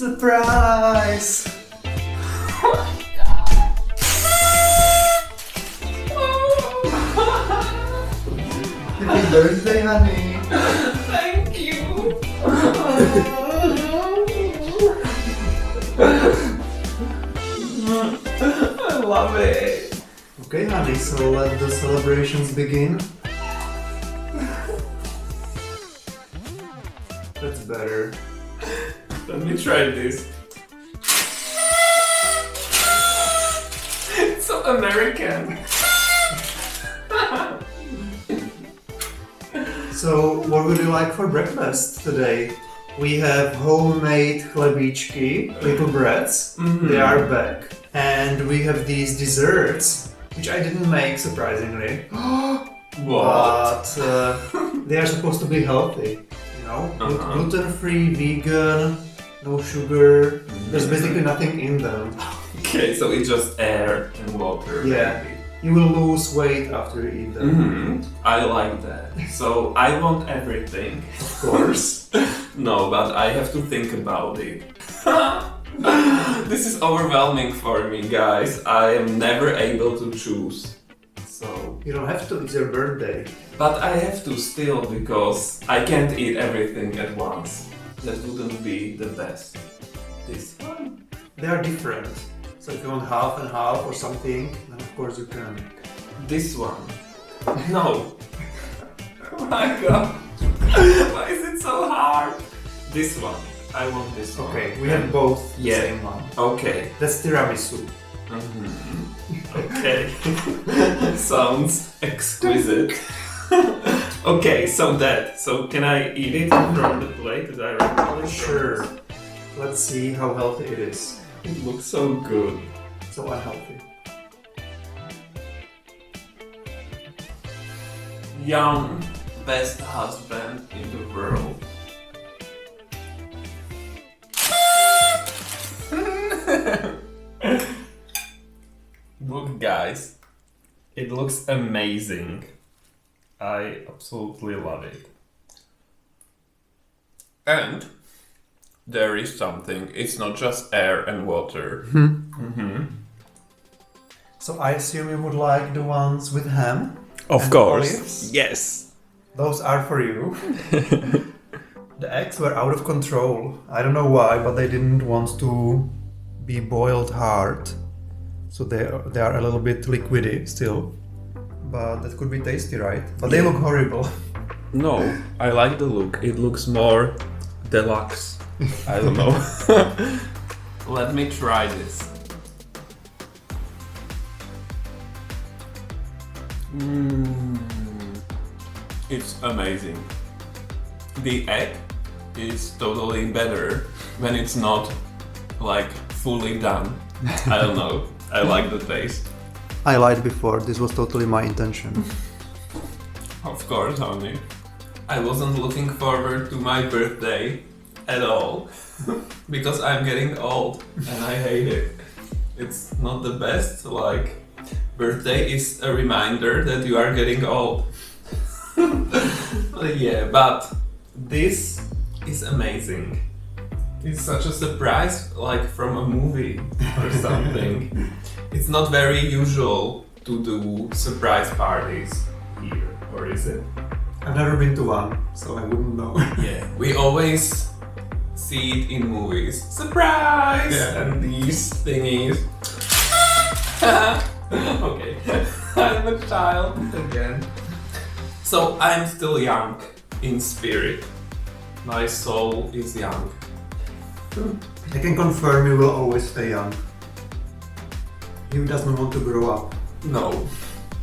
Surprise! Happy birthday, honey! Thank you! I love it! Okay, honey, so let the celebrations begin. That's better. Let me try this. It's so American. So, what would you like for breakfast today? We have homemade chlebičky, little breads. They are back. And we have these desserts, which I didn't make, surprisingly. What? But they are supposed to be healthy, you know? Gluten-free, vegan, no sugar. There's basically nothing in them. Okay, so it's just air and water. Yeah. Maybe. You will lose weight after you eat them. I like that. So I want everything. Of course. No, but I have to think about it. This is overwhelming for me, guys. I am never able to choose. So, You don't have to, it's your birthday. but I have to still because I can't eat everything at once. That wouldn't be the best. This one? They are different. So if you want half and half or something, then of course you can. This one? No. Oh my god. Why is it so hard? This one. I want this one. Okay, we have both the Yeah. same one. Okay. That's tiramisu. Okay. Sounds exquisite. Okay, so that. So can I eat it from the plate directly? Sure. Let's see how healthy it is. It looks so good. So unhealthy. Young, best husband in the world. Look, guys, it looks amazing. I absolutely love it. And there is something, it's not just air and water. So I assume you would like the ones with ham? Of and course. olives? Yes. Those are for you. The eggs were out of control. I don't know why, but they didn't want to be boiled hard. So they are a little bit liquidy still. But that could be tasty, right? But they look horrible. No, I like the look. It looks more deluxe. I don't know. Let me try this. It's amazing. The egg is totally better when it's not like fully done. I don't know. I like the taste. I lied before. This was totally my intention. Of course, honey. I wasn't looking forward to my birthday at all because I'm getting old and I hate it. It's not the best. Like, birthday is a reminder that you are getting old. Yeah, but this is amazing. It's such a surprise, like from a movie or something. It's not very usual to do surprise parties here, or is it? I've never been to one, so I wouldn't know. Yeah, we always see it in movies. Surprise! Yeah. And these thingies. Okay, I'm a child again. So I'm still young in spirit. My soul is young. I can confirm you will always stay young. You doesn't want to grow up. No,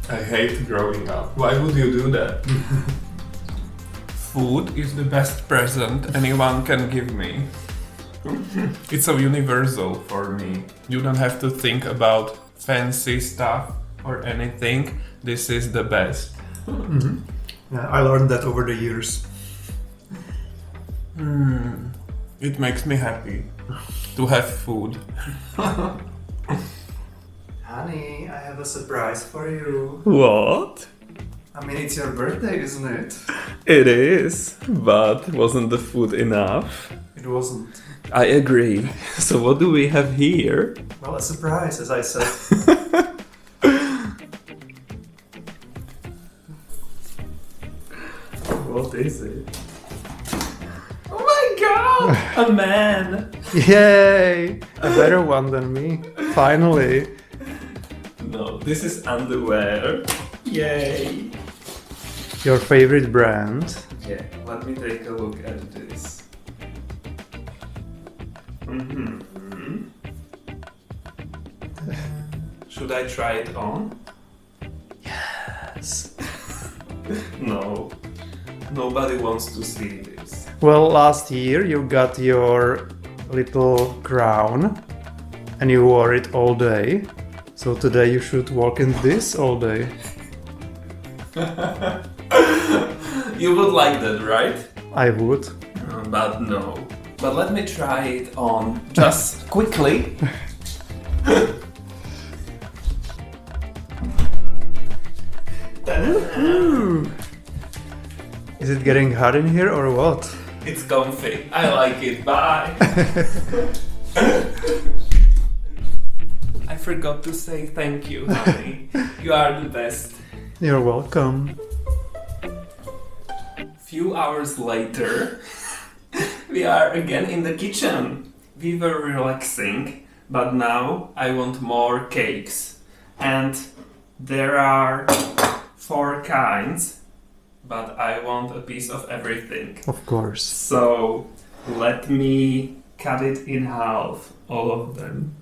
I hate growing up. Why would you do that? Food is the best present anyone can give me. It's so universal for me. You don't have to think about fancy stuff or anything. This is the best. Yeah, I learned that over the years. It makes me happy to have food. Honey, I have a surprise for you. What? I mean, it's your birthday, isn't it? It is, but wasn't the food enough? It wasn't. I agree. So what do we have here? Well, a surprise, as I said. What is it? Oh my god! A man! Yay! A better one than me. Finally. No, this is underwear. Yay! Your favorite brand. Yeah, let me take a look at this. Should I try it on? Yes. No. Nobody wants to see this. Well, last year you got your little crown and you wore it all day. So today you should walk in this all day. You would like that, right? I would. But no. But let me try it on just quickly. Is it getting hot in here or what? It's comfy. I like it. Bye. I forgot to say thank you, honey. You are the best. You're welcome. Few hours later, we are again in the kitchen. We were relaxing, but now I want more cakes. And there are 4 kinds, but I want a piece of everything. Of course. So let me cut it in half, all of them.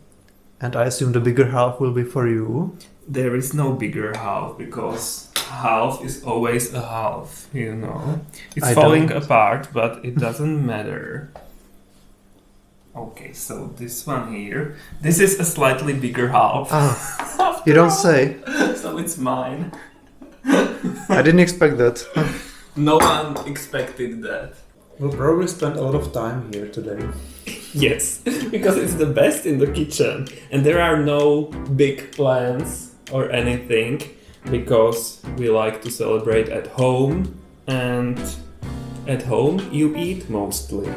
And I assume the bigger half will be for you. There is no bigger half because half is always a half, you know. It's I falling don't. apart, but it doesn't matter. Okay, so this one here. This is a slightly bigger half. Ah, you don't say. So it's mine. I didn't expect that. No one expected that. We'll probably spend a lot of time here today. Yes, because it's the best in the kitchen. And there are no big plans or anything because we like to celebrate at home, and at home you eat mostly.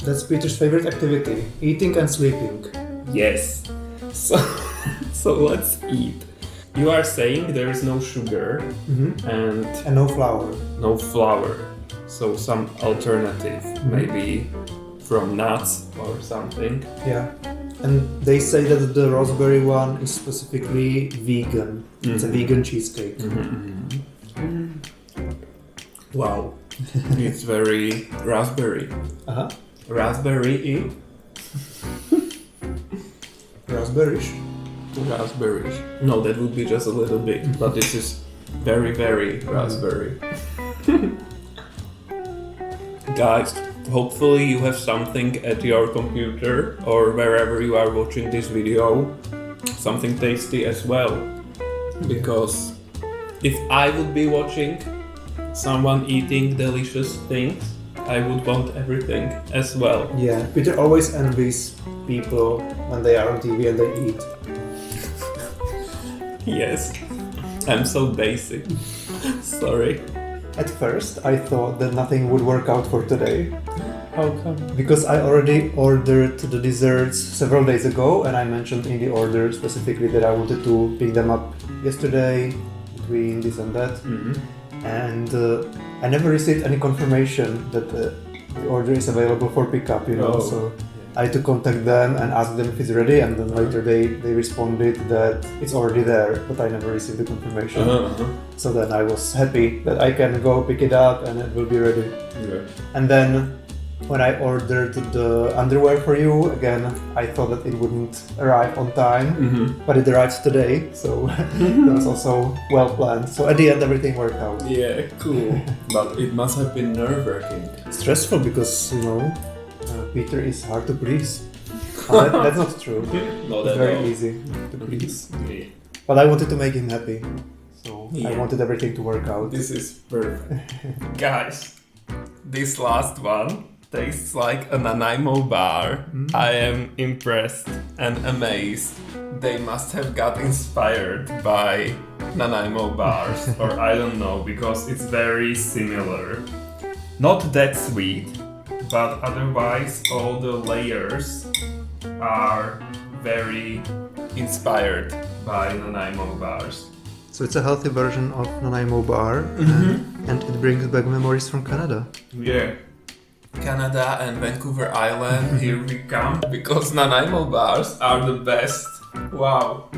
That's Peter's favorite activity, eating and sleeping. Yes. So let's eat. You are saying there is no sugar and And no flour. no flour. So some alternative, maybe from nuts or something. Yeah. And they say that the raspberry one is specifically vegan. It's a vegan cheesecake. Wow. It's very raspberry. Uh-huh. Raspberry-y? Raspberries. Raspberries. No, that would be just a little bit, but this is very, very raspberry. Guys, hopefully you have something at your computer or wherever you are watching this video, something tasty as well. Because if I would be watching someone eating delicious things, I would want everything as well. Yeah, Peter always envies people when they are on TV and they eat. Yes, I'm so basic. Sorry. At first, I thought that nothing would work out for today. How come? Because I already ordered the desserts several days ago, and I mentioned in the order specifically that I wanted to pick them up yesterday, between this and that. And I never received any confirmation that the order is available for pickup, you know. Oh. So I had to contact them and ask them if it's ready, and then later they responded that it's already there, but I never received the confirmation. So then I was happy that I can go pick it up and it will be ready. Yeah. And then when I ordered the underwear for you, again, I thought that it wouldn't arrive on time, but it arrived today, so that was also well planned. So at the end, everything worked out. Yeah, cool. But it must have been nerve-wracking. Stressful because, you know, Peter is hard to please. That's not true. Not It's at very all. easy to please. Yeah. But I wanted to make him happy, so I Yeah. wanted everything to work out. This is perfect. Guys, this last one tastes like a Nanaimo bar. I am impressed and amazed. They must have got inspired by Nanaimo bars, or I don't know, because it's very similar. Not that sweet, but otherwise all the layers are very inspired by Nanaimo bars. So it's a healthy version of Nanaimo bar, and it brings back memories from Canada. Yeah. Canada and Vancouver Island, here we come, because Nanaimo bars are the best. Wow.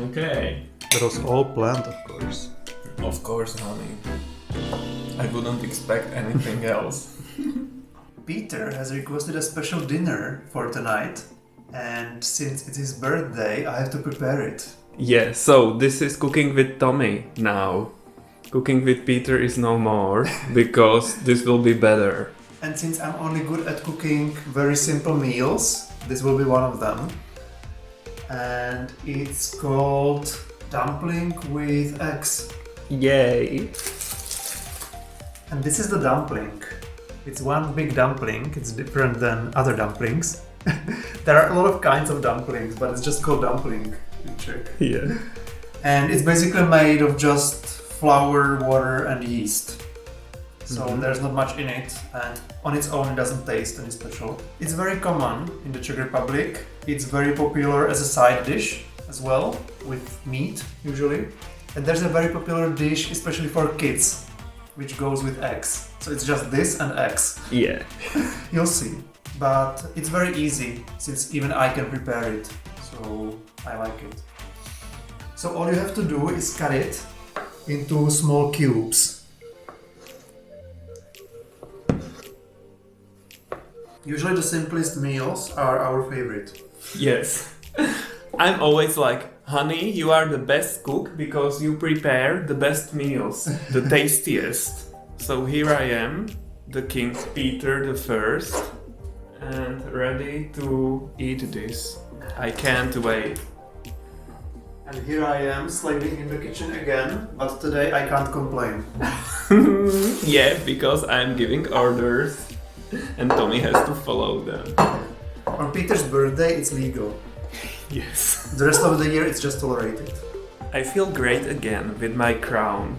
Okay. That was all planned, of course. Of course, honey. I wouldn't expect anything else. Peter has requested a special dinner for tonight, and since it's his birthday, I have to prepare it. Yeah, so this is Cooking with Tommy now. Cooking with Peter is no more, because this will be better. And since I'm only good at cooking very simple meals, this will be one of them. And it's called dumpling with eggs. Yay! And this is the dumpling. It's one big dumpling. It's different than other dumplings. There are a lot of kinds of dumplings, but it's just called dumpling in Czech. Yeah. And it's basically made of just flour, water, and yeast. So there's not much in it, and on its own it doesn't taste any special. It's very common in the Czech Republic. It's very popular as a side dish as well, with meat usually. And there's a very popular dish, especially for kids, which goes with eggs. So it's just this and eggs. Yeah. You'll see. But it's very easy, since even I can prepare it. So I like it. So all you have to do is cut it into small cubes. Usually the simplest meals are our favorite. Yes. I'm always like, honey, you are the best cook because you prepare the best meals, the tastiest. So here I am, the King Peter the First, and ready to eat this. I can't wait. And here I am slaving in the kitchen again, but today I can't complain. Yeah, because I'm giving orders and Tommy has to follow them. On Peter's birthday it's legal. Yes. The rest of the year it's just tolerated. I feel great again with my crown.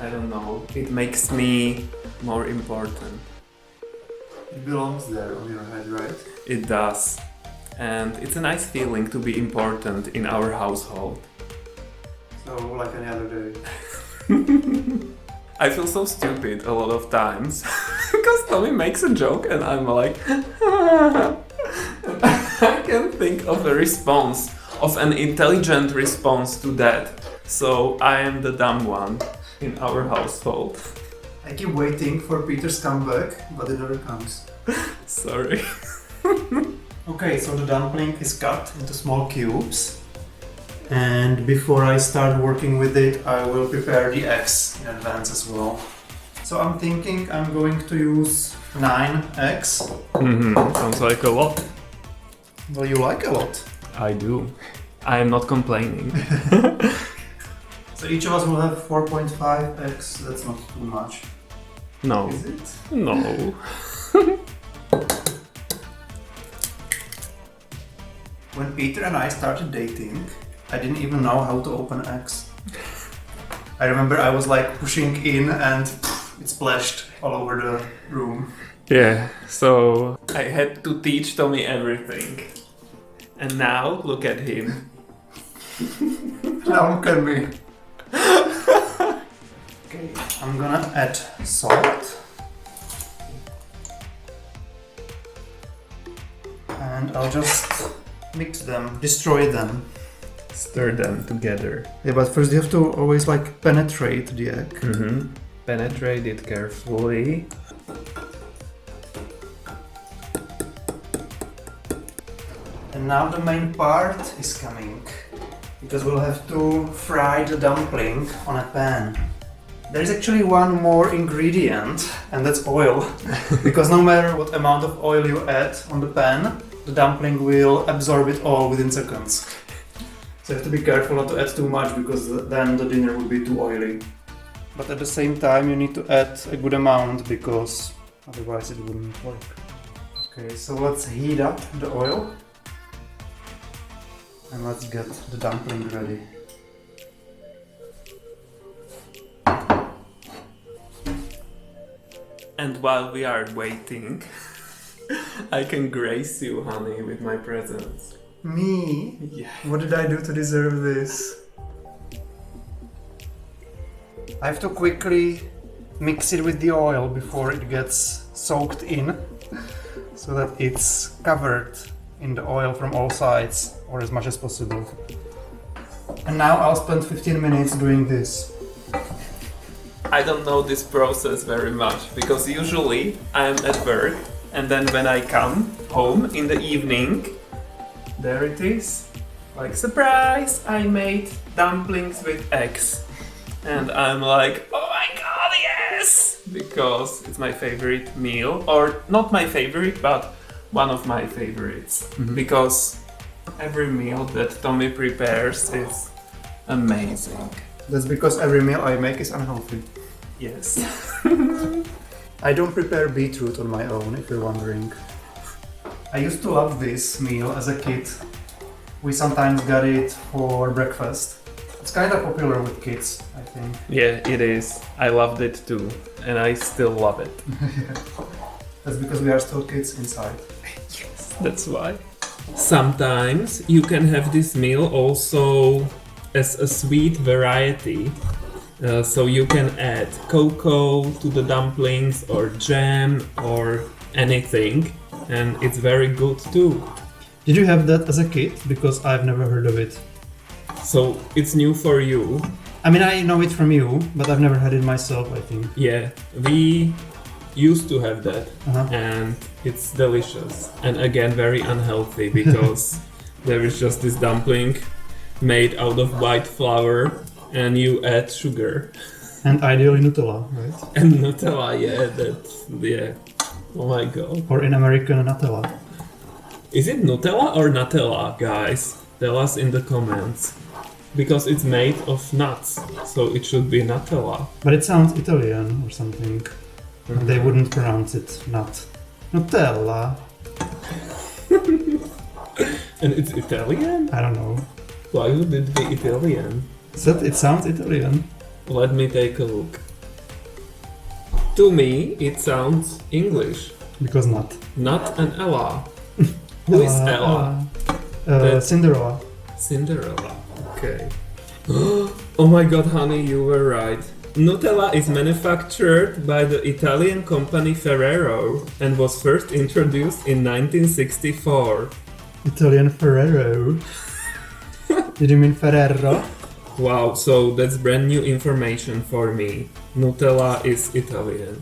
I don't know, it makes me more important. It belongs there on your head, right? It does. And it's a nice feeling to be important in our household. So, like any other day. I feel so stupid a lot of times because Tommy makes a joke and I'm like, I can think of a response, of an intelligent response to that. So I am the dumb one in our household. I keep waiting for Peter's comeback, but it never comes. Sorry. Okay, so the dumpling is cut into small cubes. And before I start working with it, I will prepare the eggs in advance as well. So I'm thinking I'm going to use 9 eggs. Sounds like a lot. Well, you like a lot. I do. I am not complaining. So each of us will have 4.5 eggs. That's not too much. No. Is it? No. When Peter and I started dating, I didn't even know how to open eggs. I remember I was like pushing in and it splashed all over the room. Yeah, so I had to teach Tommy everything. And now, look at him. Now look at me. Okay, I'm gonna add salt. And I'll just mix them, destroy them. Stir them together. Yeah, but first you have to always like penetrate the egg. Penetrate it carefully. And now the main part is coming, because we'll have to fry the dumpling on a pan. There is actually one more ingredient, and that's oil. Because no matter what amount of oil you add on the pan, the dumpling will absorb it all within seconds. So you have to be careful not to add too much, because then the dinner will be too oily. But at the same time you need to add a good amount, because otherwise it wouldn't work. Okay, so let's heat up the oil. And let's get the dumpling ready. And while we are waiting, I can grace you, honey, with my presence. Me? Yeah. What did I do to deserve this? I have to quickly mix it with the oil before it gets soaked in, so that it's covered in the oil from all sides, or as much as possible. And now I'll spend 15 minutes doing this. I don't know this process very much because usually I'm at work and then when I come home in the evening, there it is. Like, surprise! I made dumplings with eggs. And I'm like, oh my god, yes! Because it's my favorite meal. Or not my favorite, but one of my favorites. Because every meal that Tommy prepares is amazing. That's because every meal I make is unhealthy. Yes. I don't prepare beetroot on my own, if you're wondering. I used to love this meal as a kid. We sometimes got it for breakfast. It's kind of popular with kids, I think. Yeah, it is. I loved it too. And I still love it. That's because we are still kids inside. Yes, that's why. Sometimes you can have this meal also as a sweet variety. So you can add cocoa to the dumplings or jam or anything, and it's very good too. Did you have that as a kid? Because I've never heard of it. So it's new for you. I mean, I know it from you, but I've never had it myself, I think. Yeah, we used to have that, Uh-huh. and it's delicious. And again, very unhealthy because there is just this dumpling made out of white flour, and you add sugar. And ideally Nutella, right? And Nutella, yeah. Oh my god. Or in American, Nutella. Is it Nutella or Nutella, guys? Tell us in the comments. Because it's made of nuts, so it should be Nutella. But it sounds Italian or something. And they wouldn't pronounce it nut. Nutella. And it's Italian? I don't know. Why would it be Italian? It sounds Italian. Let me take a look. To me, it sounds English. Because nut. Nut and Ella. Who is Ella? Cinderella. Cinderella. Okay. Oh my god, honey, you were right. Nutella is manufactured by the Italian company Ferrero and was first introduced in 1964. Italian Ferrero. Did you mean Ferrero? Wow, so that's brand new information for me. Nutella is Italian.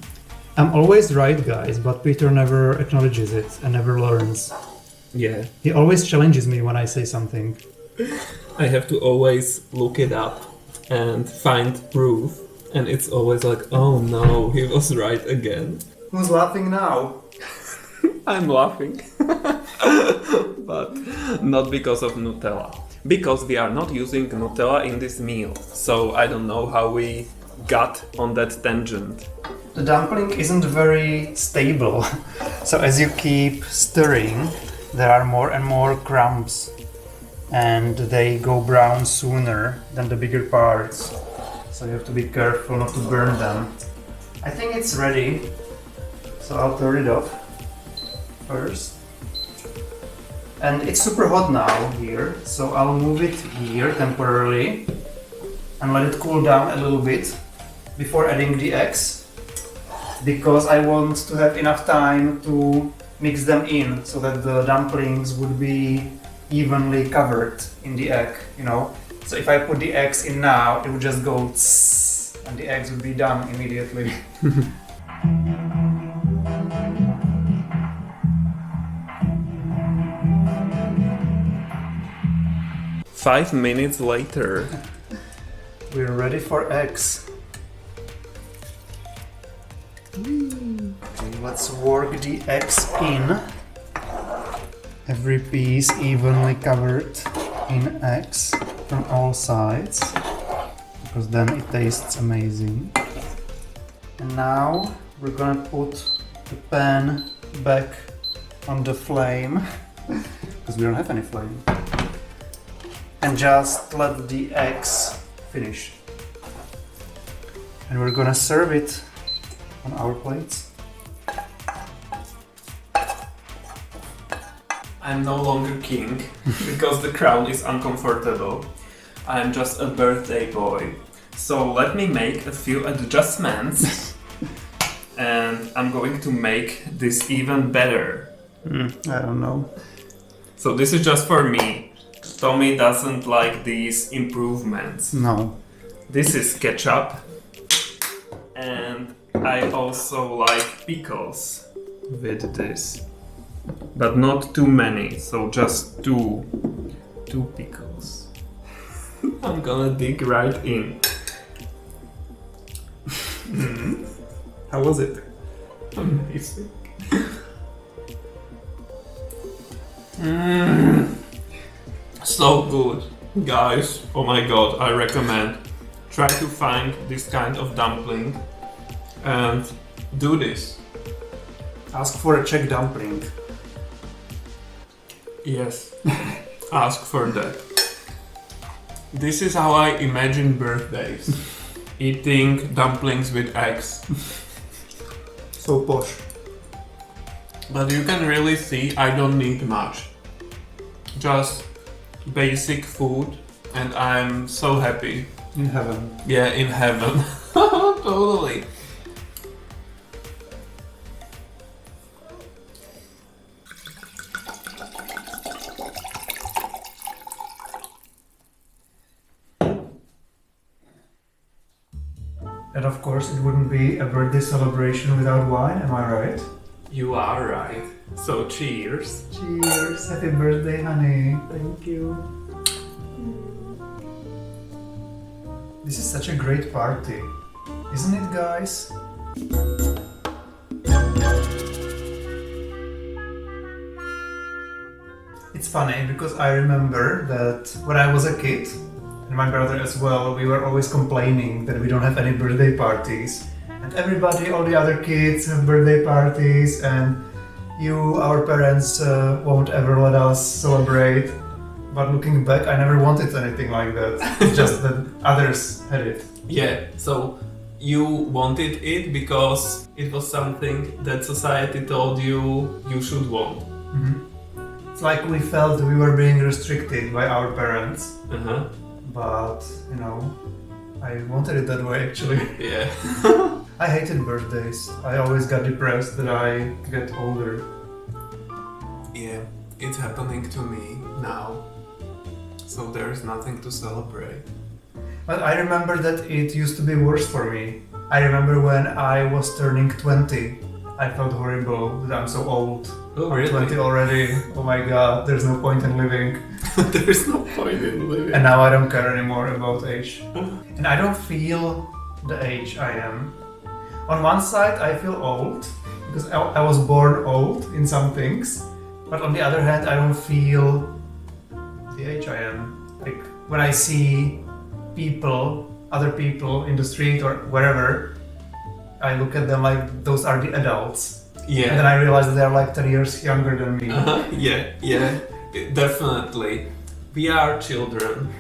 I'm always right, guys, but Peter never acknowledges it and never learns. Yeah. He always challenges me when I say something. I have to always look it up and find proof. And it's always like, oh no, he was right again. Who's laughing now? I'm laughing. But not because of Nutella. Because we are not using Nutella in this meal. So I don't know how we got on that tangent. The dumpling isn't very stable. So as you keep stirring, there are more and more crumbs. And they go brown sooner than the bigger parts. So you have to be careful not to burn them. I think it's ready. So I'll turn it off first. And it's super hot now here, so I'll move it here temporarily and let it cool down a little bit before adding the eggs, because I want to have enough time to mix them in so that the dumplings would be evenly covered in the egg, you know. So if I put the eggs in now, it would just go tss, and the eggs would be done immediately. 5 minutes later. We're ready for eggs. Okay, let's work the eggs in. Every piece evenly covered in eggs from all sides, because then it tastes amazing. And now we're gonna put the pan back on the flame, because we don't have any flame. And just let the eggs finish. And we're gonna serve it on our plates. I'm no longer king because the crown is uncomfortable. I'm just a birthday boy. So let me make a few adjustments and I'm going to make this even better. I don't know. So this is just for me. Tommy doesn't like these improvements. No. This is ketchup and I also like pickles with this. But not too many, so just two pickles. I'm gonna dig right in. How was it? Amazing. So good. Guys, oh my god, I recommend. Try to find this kind of dumpling and do this. Ask for a Czech dumpling. Yes, ask for that. This is how I imagine birthdays. Eating dumplings with eggs. So posh. But you can really see I don't need much. Just basic food and I'm so happy. In heaven. Yeah, in heaven. Totally. And of course, it wouldn't be a birthday celebration without wine, am I right? You are right. So cheers. Cheers! Happy birthday, honey. Thank you. This is such a great party, isn't it, guys? It's funny because I remember that when I was a kid, and my brother as well, we were always complaining that we don't have any birthday parties. And everybody, all the other kids have birthday parties, and our parents, won't ever let us celebrate. But looking back, I never wanted anything like that. It's just that others had it. Yeah, so you wanted it because it was something that society told you should want. It's like we felt we were being restricted by our parents. Uh-huh. But, I wanted it that way actually. Yeah. I hated birthdays. I always got depressed that I get older. Yeah, it's happening to me now. So there's nothing to celebrate. But I remember that it used to be worse for me. I remember when I was turning 20, I felt horrible that I'm so old. Oh, I'm really? 20 already. Oh my god, there's no point in living. There's no point in living. And now I don't care anymore about age. And I don't feel the age I am. On one side, I feel old because I was born old in some things. But on the other hand, I don't feel the age I am. Like when I see other people in the street or wherever, I look at them like those are the adults. Yeah. And then I realize that they're like 10 years younger than me. Yeah, definitely. We are children,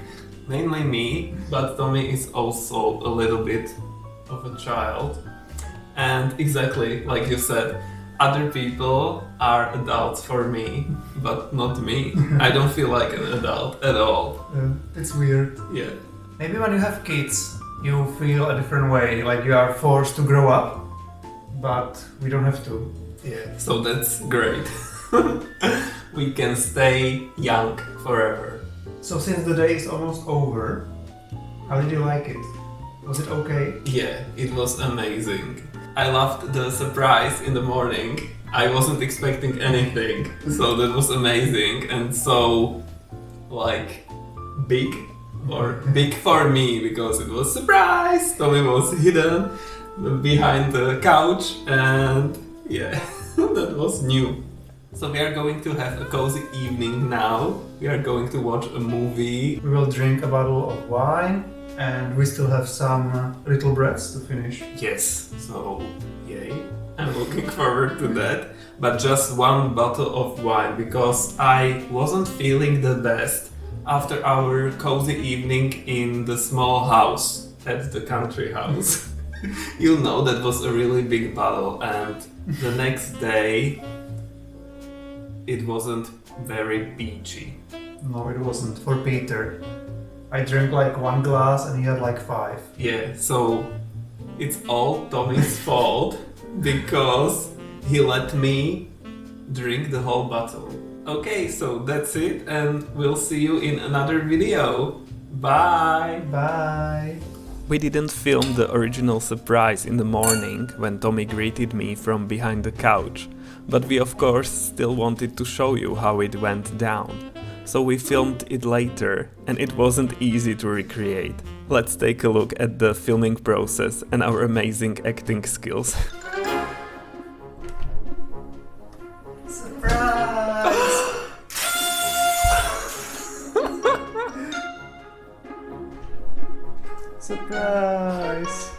mainly me, but Tommy is also a little bit of a child. And exactly like you said, other people are adults for me, but not me. I don't feel like an adult at all. It's weird. Yeah. Maybe when you have kids, you feel a different way, like you are forced to grow up, but we don't have to. Yeah. So that's great. We can stay young forever. So since the day is almost over, how did you like it? Was it okay? Yeah, it was amazing. I loved the surprise in the morning. I wasn't expecting anything, so that was amazing and so big for me because it was surprise. Tommy was hidden behind the couch and yeah, that was new. So we are going to have a cozy evening now. We are going to watch a movie. We will drink a bottle of wine and we still have some little breads to finish. Yes, so yay. I'm looking forward to that. But just one bottle of wine because I wasn't feeling the best after our cozy evening in the small house at the country house. You know, that was a really big bottle and the next day it wasn't very peachy. No, it wasn't. For Peter. I drank like 1 glass and he had like 5. Yeah, so it's all Tommy's fault because he let me drink the whole bottle. Okay, so that's it, and we'll see you in another video. Bye! Bye! We didn't film the original surprise in the morning when Tommy greeted me from behind the couch, but we of course still wanted to show you how it went down. So we filmed it later, and it wasn't easy to recreate. Let's take a look at the filming process and our amazing acting skills. Surprise! Surprise!